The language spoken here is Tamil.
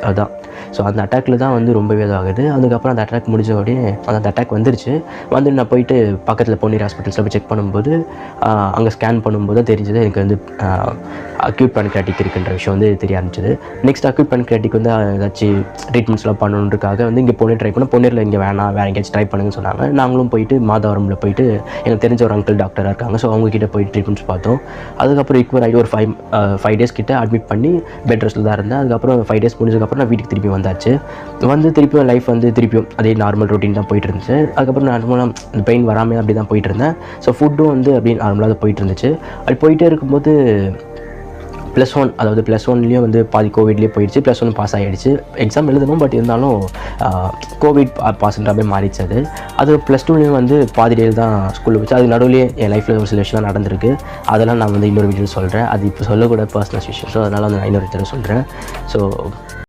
அதுதான். ஸோ அந்த அட்டாக்கில் தான் வந்து ரொம்பவே இதாகுது. அதுக்கப்புறம் அந்த அட்டாக் முடிஞ்ச உடனே அந்த அட்டாக் வந்துருச்சு. வந்து நான் போயிட்டு பக்கத்தில் பொன்னேரி ஹாஸ்பிட்டல்ஸில் போய் செக் பண்ணும்போது அங்கே ஸ்கேன் பண்ணும்போது தான் தெரிஞ்சது எனக்கு வந்து அக்யூட் பேன்க்ரியாட்டிக் இருக்குன்ற விஷயம் வந்து தெரிய ஆரம்பிச்சது. நெக்ஸ்ட் அக்யூட் பேன்க்ரியாட்டிக் வந்து ஏதாச்சும் ட்ரீட்மெண்ட்ஸ்லாம் பண்ணணுன்றக்காக வந்து இங்கே பொன்னேரி ட்ரை பண்ணோம். பொன்னேரியில் இங்கே வேணாம், வேறு எங்கேயாச்சும் ட்ரை பண்ணுங்கன்னு சொன்னாங்க. நாங்களும் போயிட்டு மாதவரமில் போயிட்டு எனக்கு தெரிஞ்ச ஒரு அங்கிள் டாக்டராக இருக்காங்க. ஸோ அவங்கக்கிட்ட போயிட்டு ட்ரீட்மெண்ட்ஸ் பார்த்தோம். அதுக்கப்புறம் ரிகவர் ஆகி ஒரு 5 டேஸ் கிட்ட அட்மிட் பண்ணி பெட் ரெஸ்ட்டில் தான் இருந்தேன். அதுக்கப்புறம் 5 டேஸ் முடிஞ்சதுக்கப்புறம் நான் வீட்டுக்கு திருப்பி வந்தாச்சு. வந்து திருப்பியும் லைஃப் வந்து திருப்பியும் அதே நார்மல் ரொட்டீன் தான் போயிட்டு இருந்துச்சு. அதுக்கப்புறம் நார்மலாக இந்த பெயின் வராமல் அப்படி தான் போயிட்டு இருந்தேன். ஸோ ஃபுட்டும் வந்து அப்படியே நார்மலாக தான் போயிட்டு இருந்துச்சு. அப்படி போயிட்டே இருக்கும்போது +1 அதாவது +1லேயும் வந்து பாதி கோவிட்லேயே போயிடுச்சு. +1 பாஸ் ஆகிடுச்சு. எக்ஸாம் எழுதணும், பட் இருந்தாலும் கோவிட் பாஸ்ன்ற மாதிரி மாறிடுச்சு. அது +2லேயும் வந்து பாதி டேல் தான் ஸ்கூலில் போச்சு. அது நடுவுலேயே என் லைஃப்பில் ஒரு சில விஷயம் நடந்திருக்கு. அதெல்லாம் நான் வந்து இன்னொரு வீடியோ சொல்கிறேன். அது இப்போ சொல்லக்கூட பர்சனல் விஷயம். ஸோ அதனால் வந்து நான் இன்னொரு தடவை சொல்கிறேன். ஸோ